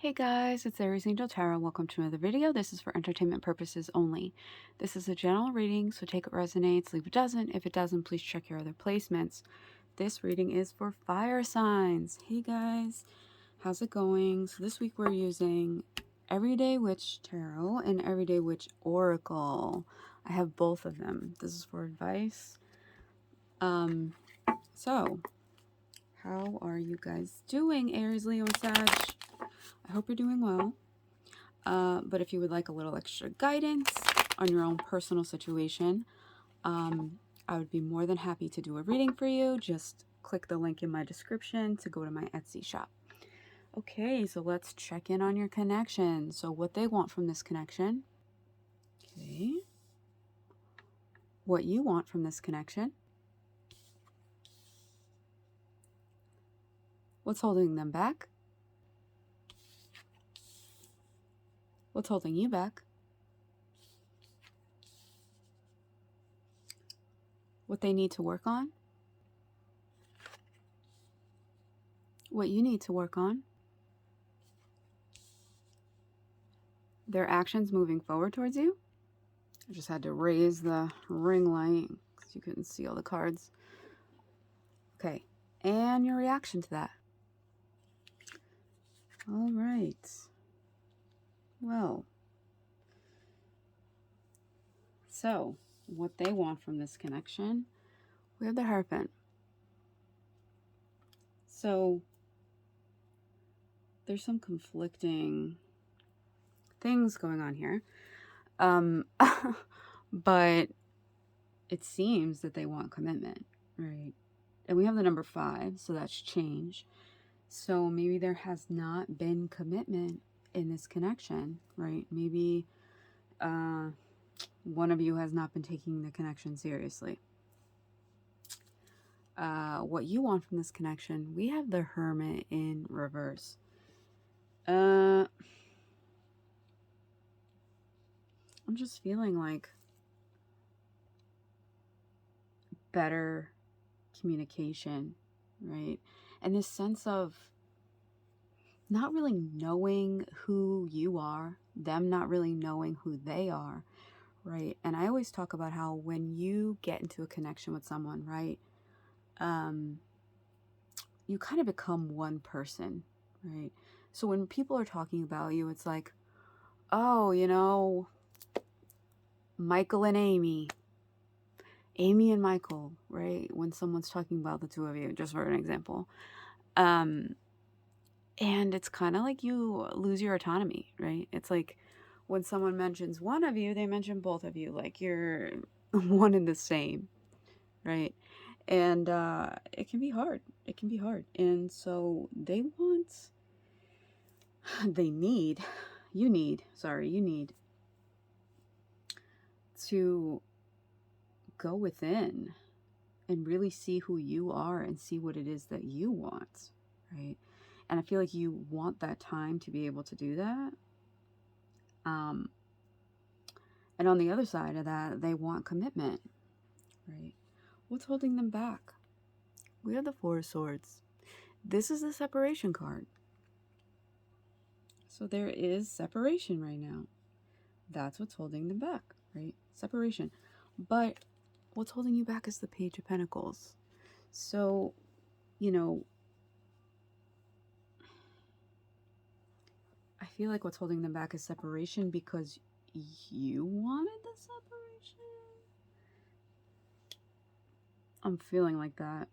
Hey guys, it's Aries Angel Tarot. Welcome to another video. This is for entertainment purposes only. This is a general reading, so take what resonates, leave what doesn't. If it doesn't, please check your other placements. This reading is for fire signs. Hey guys, how's it going? So this week we're using Everyday Witch Tarot and Everyday Witch Oracle. I have both of them. This is for advice. So how are you guys doing, Aries, Leo, and Sag? I hope you're doing well. But if you would like a little extra guidance on your own personal situation, I would be more than happy to do a reading for you. Just click the link in my description to go to my Etsy shop. Okay, so let's check in on your connection. So what they want from this connection. Okay. What you want from this connection. What's holding them back? What's holding you back? What they need to work on? What you need to work on? Their actions moving forward towards you? I just had to raise the ring light because you couldn't see all the cards. Okay, and your reaction to that. All right. Well, so what they want from this connection, we have the Hierophant. So there's some conflicting things going on here. But it seems that they want commitment, right? And we have the number 5, so that's change. So maybe there has not been commitment in this connection, right? Maybe one of you has not been taking the connection seriously. What you want from this connection, we have the Hermit in reverse. I'm just feeling like better communication, right? And this sense of not really knowing who you are, them not really knowing who they are, right? And I always talk about how when you get into a connection with someone, right, you kind of become one person, right? So when people are talking about you, it's like, oh, you know, Michael and Amy and Michael, right? When someone's talking about the two of you, just for an example. And it's kind of like you lose your autonomy, right? It's like when someone mentions one of you, they mention both of you, like you're one and the same, right? And it can be hard. It can be hard. And so they want, you need to go within and really see who you are and see what it is that you want, right? And I feel like you want that time to be able to do that. And on the other side of that, they want commitment, right? What's holding them back? We have the Four of Swords. This is the separation card. So there is separation right now. That's what's holding them back, right? Separation. But what's holding you back is the Page of Pentacles. So, you know, I feel like what's holding them back is separation because you wanted the separation. I'm feeling like that.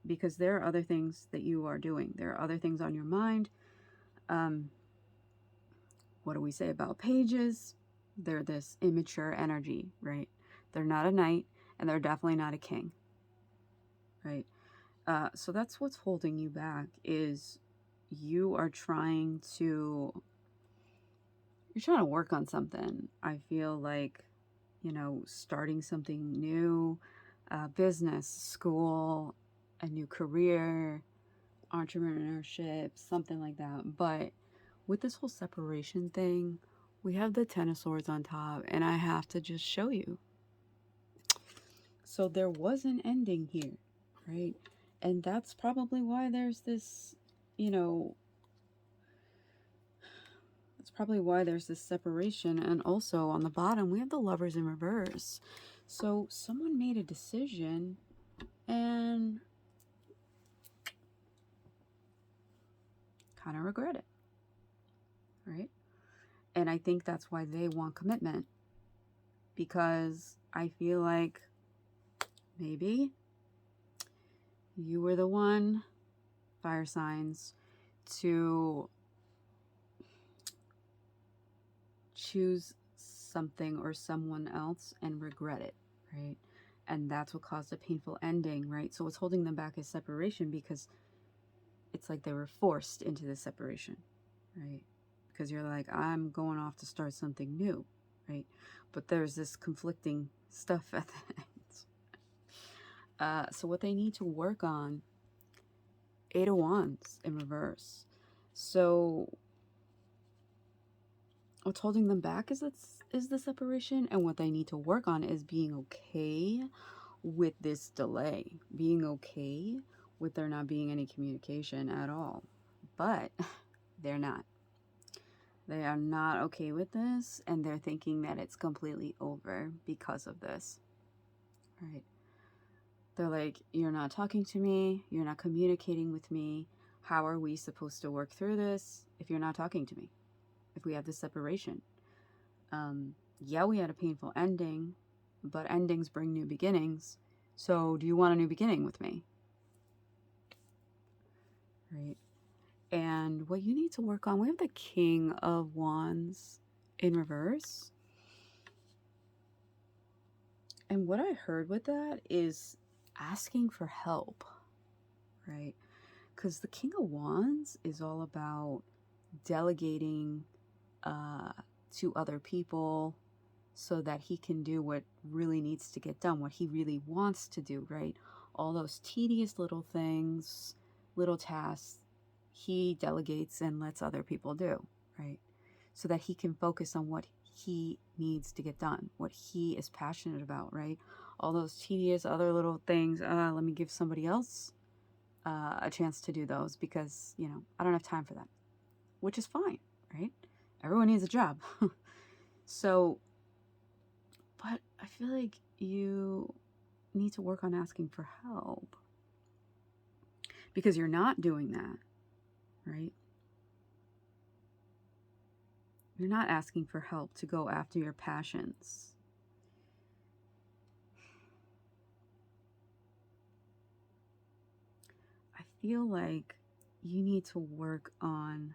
Because there are other things that you are doing. There are other things on your mind. What do we say about pages? They're this immature energy, right? They're not a knight, and they're definitely not a king, right? So that's what's holding you back is you are trying to work on something. I feel like, you know, starting something new, business, school, a new career, entrepreneurship, something like that. But with this whole separation thing, we have the Ten of Swords on top, and I have to just show you. So there was an ending here, right? And that's probably why there's this, you know, probably why there's this separation. And also on the bottom, we have the Lovers in reverse. So someone made a decision and kind of regret it, right? And I think that's why they want commitment, because I feel like maybe you were the one, fire signs, to choose something or someone else and regret it, right? And that's what caused a painful ending, right? So what's holding them back is separation, because it's like they were forced into this separation, right? Because you're like, I'm going off to start something new, right? But there's this conflicting stuff at the end. So what they need to work on, Eight of Wands in reverse. So what's holding them back is the separation, and what they need to work on is being okay with this delay, being okay with there not being any communication at all. But they're not. They are not okay with this, and they're thinking that it's completely over because of this, right? They're like, you're not talking to me, you're not communicating with me. How are we supposed to work through this if you're not talking to me? If we have this separation? Yeah, we had a painful ending, but endings bring new beginnings. So do you want a new beginning with me? Right? And what you need to work on, we have the King of Wands in reverse. And what I heard with that is asking for help, right? Because the King of Wands is all about delegating to other people so that he can do what really needs to get done, what he really wants to do, right? All those tedious little things, little tasks, he delegates and lets other people do, right? So that he can focus on what he needs to get done, what he is passionate about, right? All those tedious other little things, let me give somebody else a chance to do those, because, you know, I don't have time for that, which is fine, right? Everyone needs a job. So, but I feel like you need to work on asking for help, because you're not doing that, right? You're not asking for help to go after your passions. I feel like you need to work on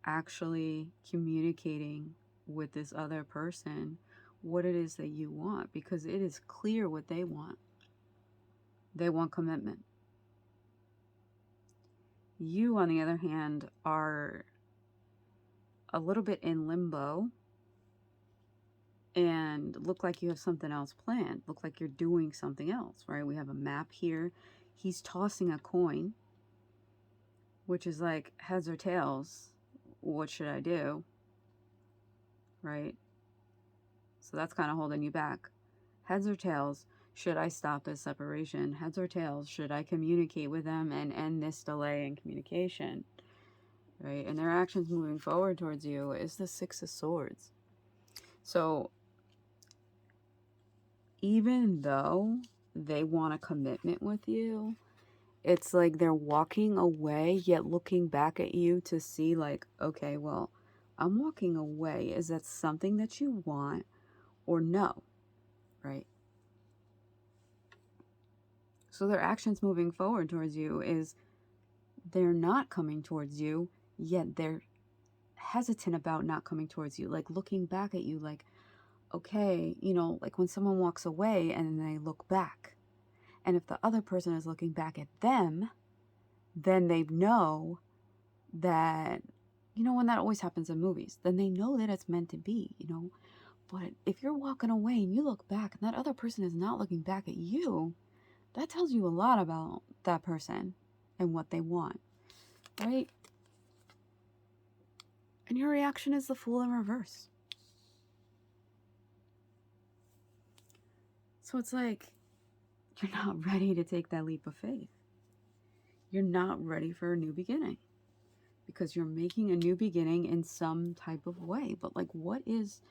actually communicating with this other person what it is that you want, because it is clear what they want. They want commitment. You, on the other hand, are a little bit in limbo and look like you have something else planned. Look like you're doing something else, right? We have a map here. He's tossing a coin, which is like heads or tails. What should I do? Right? So that's kind of holding you back. Heads or tails, should I stop this separation? Heads or tails, should I communicate with them and end this delay in communication? Right? And their actions moving forward towards you is the Six of Swords. So even though they want a commitment with you, it's like they're walking away yet looking back at you to see, like, okay, well, I'm walking away. Is that something that you want or no? Right? So their actions moving forward towards you is they're not coming towards you, yet they're hesitant about not coming towards you, like looking back at you, like, okay, you know, like when someone walks away and they look back. And if the other person is looking back at them, then they know that, you know, when that always happens in movies, then they know that it's meant to be, you know. But if you're walking away and you look back and that other person is not looking back at you, that tells you a lot about that person and what they want, right? And your reaction is the Fool in reverse. So it's like, you're not ready to take that leap of faith. You're not ready for a new beginning because you're making a new beginning in some type of way. But like, what is,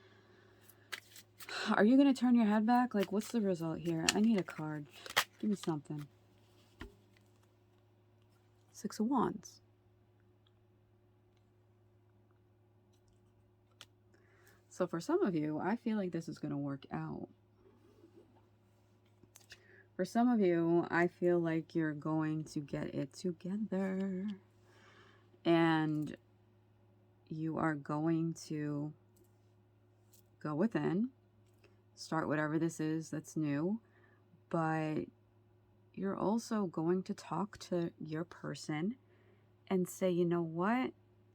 are you going to turn your head back? Like, what's the result here? I need a card. Give me something. Six of Wands. So for some of you, I feel like this is going to work out. For some of you, I feel like you're going to get it together. And you are going to go within, start whatever this is that's new, but you're also going to talk to your person and say, you know what?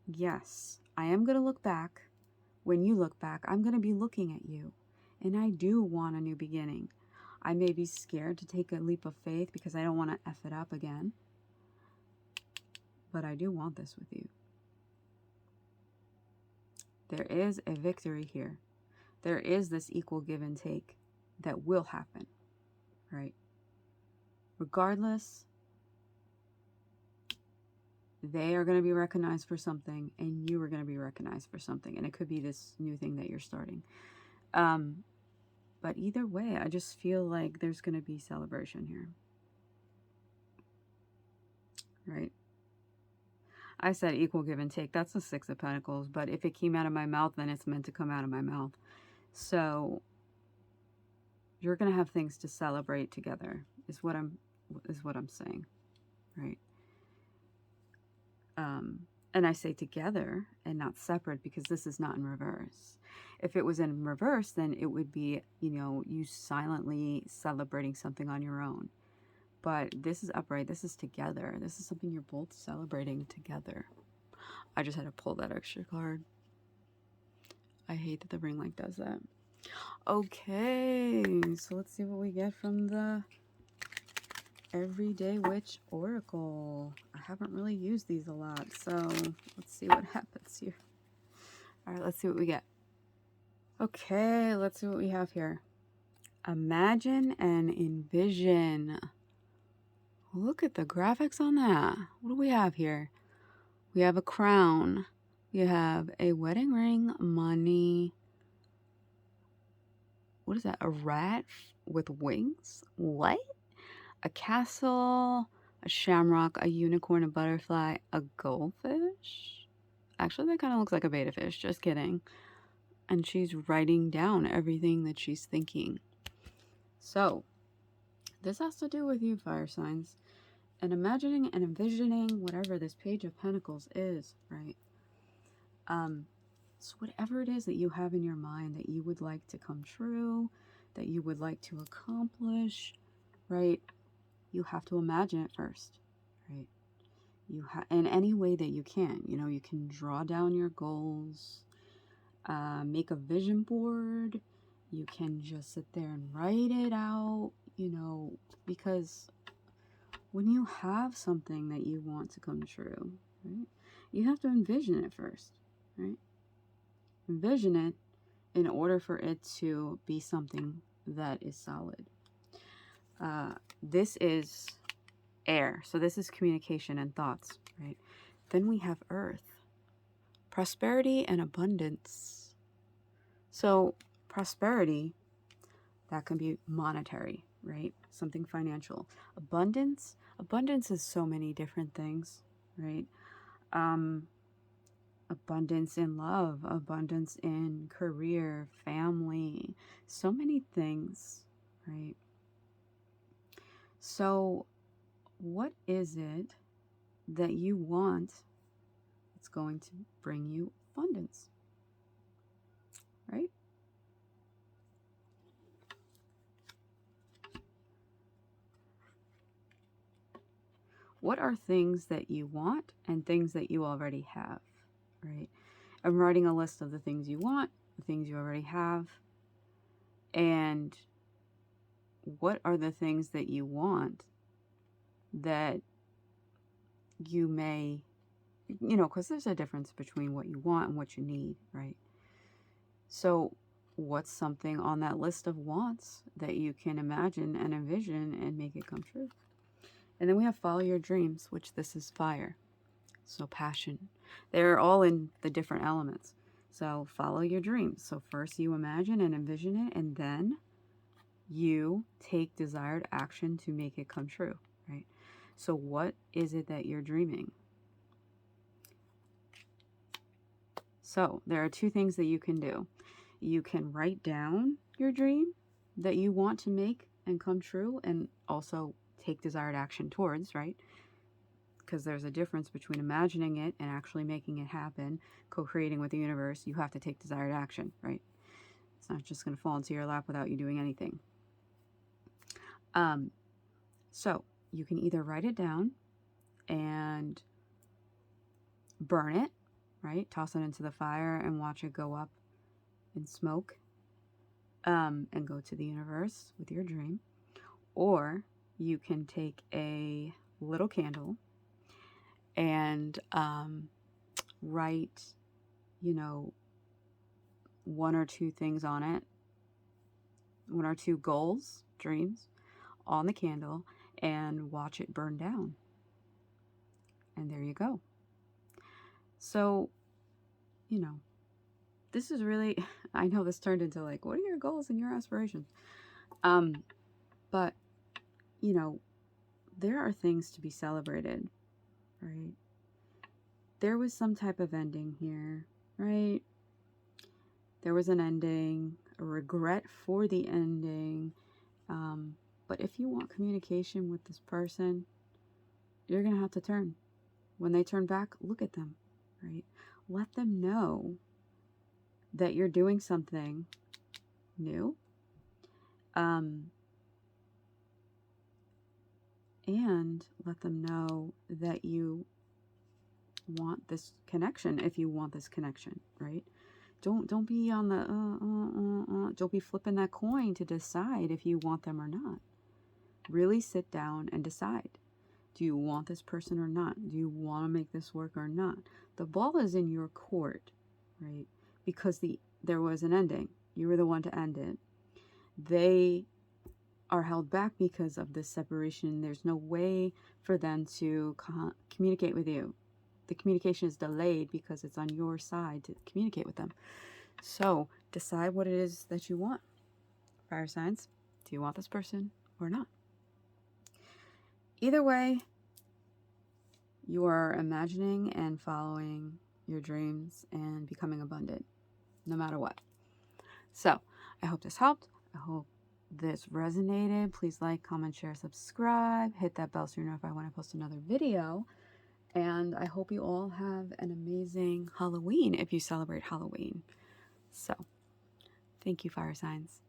Yes, I am going to look back. When you look back, I'm going to be looking at you. And I do want a new beginning. I may be scared to take a leap of faith because I don't want to F it up again. But I do want this with you. There is a victory here. There is this equal give and take that will happen, right? Regardless, they are going to be recognized for something and you are going to be recognized for something. And it could be this new thing that you're starting. But either way, I just feel like there's going to be celebration here. Right? I said equal give and take. That's the Six of Pentacles. But if it came out of my mouth, then it's meant to come out of my mouth. So you're going to have things to celebrate together is what I'm saying. Right? And I say together and not separate because this is not in reverse. If it was in reverse, then it would be, you know, you silently celebrating something on your own. But this is upright. This is together. This is something you're both celebrating together. I just had to pull that extra card. I hate that the ring light does that. Okay, so let's see what we get from the Everyday Witch Oracle. I haven't really used these a lot, so let's see what happens here. All right, let's see what we get. Okay, let's see what we have here. Imagine and envision. Look at the graphics on that. What do we have here? We have a crown. We have a wedding ring, money. What is that? A rat with wings? What? A castle, a shamrock, a unicorn, a butterfly, a goldfish? Actually, that kind of looks like a betta fish. Just kidding. And she's writing down everything that she's thinking. So, this has to do with you, fire signs. And imagining and envisioning whatever this Page of Pentacles is, right? So whatever it is that you have in your mind that you would like to come true, that you would like to accomplish, right? You have to imagine it first, right? In any way that you can. You know, you can draw down your goals, make a vision board. You can just sit there and write it out, you know, because when you have something that you want to come true, right, you have to envision it first, right? Envision it in order for it to be something that is solid. This is air, so this is communication and thoughts, right? Then we have earth, prosperity and abundance. So prosperity, that can be monetary, right? Something financial. Abundance is so many different things, right? Abundance in love, abundance in career, family, so many things, right? So what is it that you want that's going to bring you abundance, right? What are things that you want and things that you already have, right? I'm writing a list of the things you want, the things you already have, and what are the things that you want that you may, you know, because there's a difference between what you want and what you need, right? So what's something on that list of wants that you can imagine and envision and make it come true? And then we have follow your dreams, which this is fire. So passion. They're all in the different elements. So follow your dreams. So first you imagine and envision it, and then you take desired action to make it come true, right? So what is it that you're dreaming? So there are two things that you can do. You can write down your dream that you want to make and come true, and also take desired action towards, right? Because there's a difference between imagining it and actually making it happen, co-creating with the universe. You have to take desired action, right? It's not just going to fall into your lap without you doing anything. So you can either write it down and burn it, right? Toss it into the fire and watch it go up in smoke, and go to the universe with your dream. Or you can take a little candle and write, one or two things on it, one or two goals, dreams on the candle, and watch it burn down. And there you go. So, this is really, I know this turned into like, what are your goals and your aspirations? But, there are things to be celebrated, right? There was some type of ending here, right? There was an ending, a regret for the ending. But if you want communication with this person, you're going to have to turn. When they turn back, look at them, right? Let them know that you're doing something new. And let them know that you want this connection, if you want this connection, right? Don't be on the don't be flipping that coin to decide if you want them or not. Really sit down and decide. Do you want this person or not? Do you want to make this work or not? The ball is in your court, right? Because there was an ending. You were the one to end it. They are held back because of this separation. There's no way for them to communicate with you. The communication is delayed because it's on your side to communicate with them. So decide what it is that you want. Fire signs, do you want this person or not? Either way, you are imagining and following your dreams and becoming abundant, no matter what. So I hope this helped. I hope this resonated. Please like, comment, share, subscribe. Hit that bell so you're notified when I post another video. And I hope you all have an amazing Halloween if you celebrate Halloween. So, thank you, fire signs.